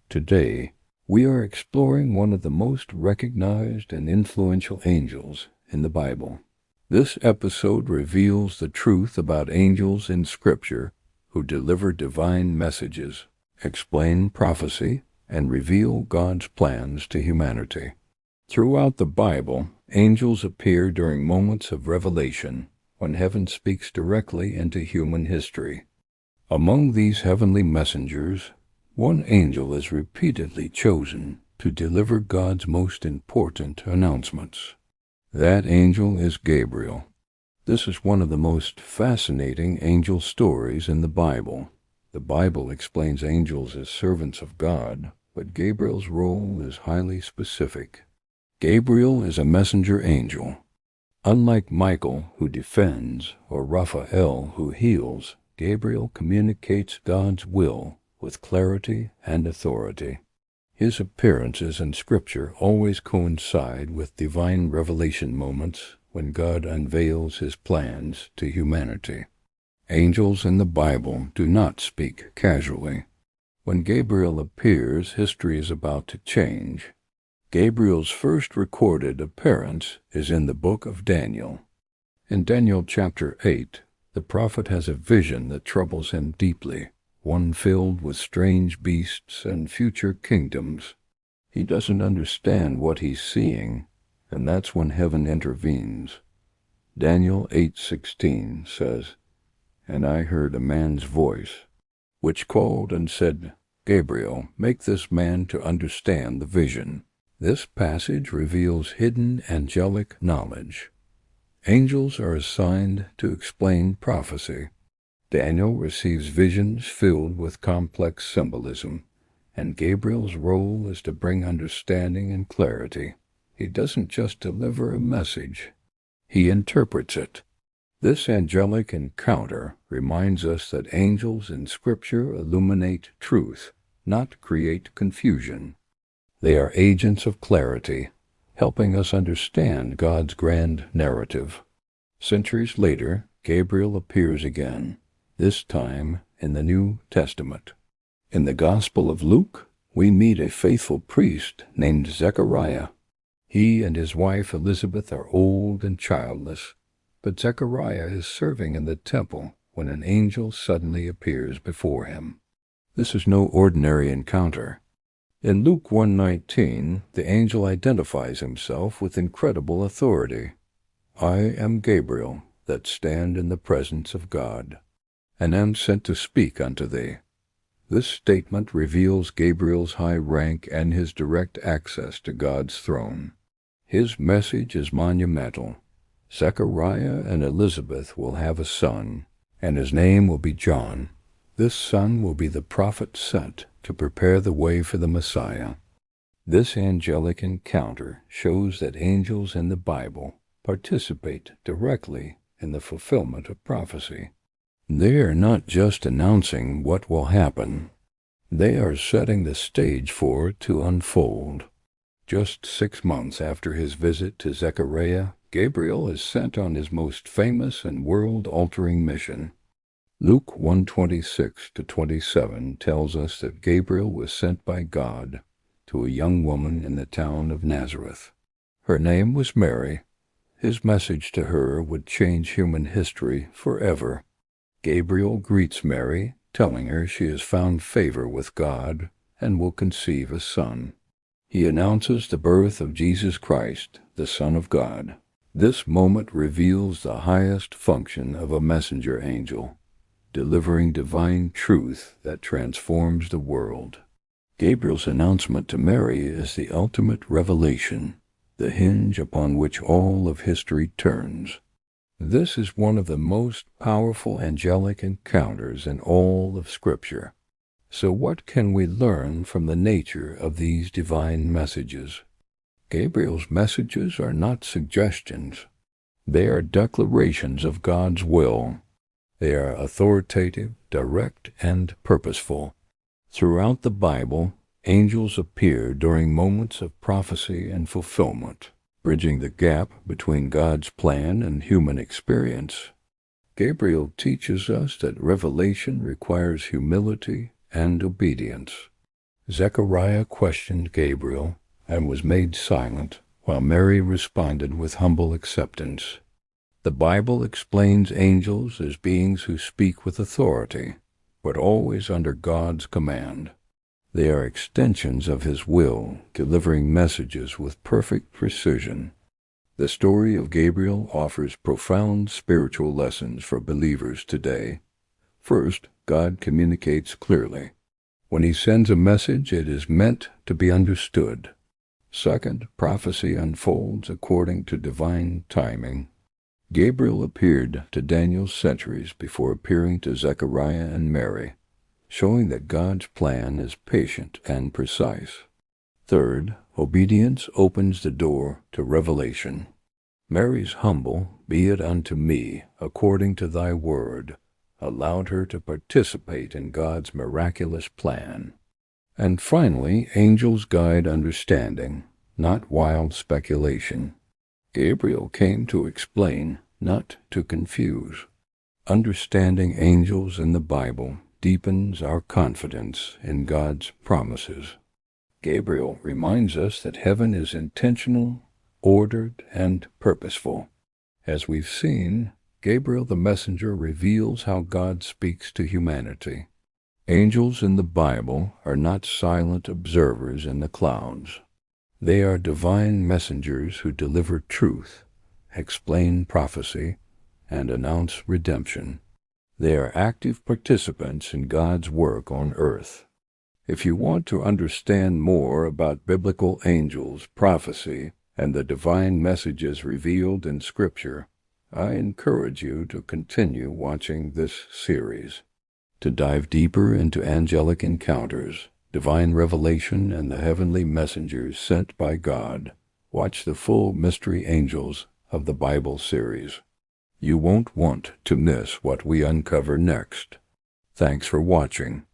Today, we are exploring one of the most recognized and influential angels in the Bible. This episode reveals the truth about angels in Scripture who deliver divine messages, explain prophecy, and reveal God's plans to humanity. Throughout the Bible, angels appear during moments of revelation when heaven speaks directly into human history. Among these heavenly messengers, one angel is repeatedly chosen to deliver God's most important announcements. That angel is Gabriel. This is one of the most fascinating angel stories in the Bible. The Bible explains angels as servants of God, but Gabriel's role is highly specific. Gabriel is a messenger angel. Unlike Michael, who defends, or Raphael, who heals, Gabriel communicates God's will with clarity and authority. His appearances in Scripture always coincide with divine revelation moments when God unveils his plans to humanity. Angels in the Bible do not speak casually. When Gabriel appears, history is about to change. Gabriel's first recorded appearance is in the book of Daniel. In Daniel chapter 8, the prophet has a vision that troubles him deeply, one filled with strange beasts and future kingdoms. He doesn't understand what he's seeing, and that's when heaven intervenes. Daniel 8:16 says, "And I heard a man's voice, which called and said, 'Gabriel, make this man to understand the vision.'" This passage reveals hidden angelic knowledge. Angels are assigned to explain prophecy. Daniel receives visions filled with complex symbolism, and Gabriel's role is to bring understanding and clarity. He doesn't just deliver a message, he interprets it. This angelic encounter reminds us that angels in Scripture illuminate truth, not create confusion. They are agents of clarity, helping us understand God's grand narrative. Centuries later, Gabriel appears again, this time in the New Testament. In the Gospel of Luke, we meet a faithful priest named Zechariah. He and his wife Elizabeth are old and childless, but Zechariah is serving in the temple when an angel suddenly appears before him. This is no ordinary encounter. In Luke 1:19, the angel identifies himself with incredible authority. "I am Gabriel, that stand in the presence of God, and am sent to speak unto thee." This statement reveals Gabriel's high rank and his direct access to God's throne. His message is monumental. Zechariah and Elizabeth will have a son, and his name will be John. This son will be the prophet sent to prepare the way for the Messiah. This angelic encounter shows that angels in the Bible participate directly in the fulfillment of prophecy. They are not just announcing what will happen. They are setting the stage for it to unfold. Just 6 months after his visit to Zechariah, Gabriel is sent on his most famous and world-altering mission. Luke 1:26-27 tells us that Gabriel was sent by God to a young woman in the town of Nazareth. Her name was Mary. His message to her would change human history forever. Gabriel greets Mary, telling her she has found favor with God and will conceive a son. He announces the birth of Jesus Christ, the Son of God. This moment reveals the highest function of a messenger angel, delivering divine truth that transforms the world. Gabriel's announcement to Mary is the ultimate revelation, the hinge upon which all of history turns. This is one of the most powerful angelic encounters in all of Scripture. So what can we learn from the nature of these divine messages? Gabriel's messages are not suggestions. They are declarations of God's will. They are authoritative, direct, and purposeful. Throughout the Bible, angels appear during moments of prophecy and fulfillment, bridging the gap between God's plan and human experience. Gabriel teaches us that revelation requires humility and obedience. Zechariah questioned Gabriel and was made silent, while Mary responded with humble acceptance. The Bible explains angels as beings who speak with authority, but always under God's command. They are extensions of His will, delivering messages with perfect precision. The story of Gabriel offers profound spiritual lessons for believers today. First, God communicates clearly. When He sends a message, it is meant to be understood. Second, prophecy unfolds according to divine timing. Gabriel appeared to Daniel centuries before appearing to Zechariah and Mary, showing that God's plan is patient and precise. Third, obedience opens the door to revelation. Mary's humble, "Be it unto me, according to thy word," allowed her to participate in God's miraculous plan. And finally, angels guide understanding, not wild speculation. Gabriel came to explain, not to confuse. Understanding angels in the Bible deepens our confidence in God's promises. Gabriel reminds us that heaven is intentional, ordered, and purposeful. As we've seen, Gabriel the messenger reveals how God speaks to humanity. Angels in the Bible are not silent observers in the clouds. They are divine messengers who deliver truth, explain prophecy, and announce redemption. They are active participants in God's work on earth. If you want to understand more about biblical angels, prophecy, and the divine messages revealed in Scripture, I encourage you to continue watching this series. To dive deeper into angelic encounters, divine revelation, and the heavenly messengers sent by God, watch the full Mystery Angels of the Bible series. You won't want to miss what we uncover next. Thanks for watching.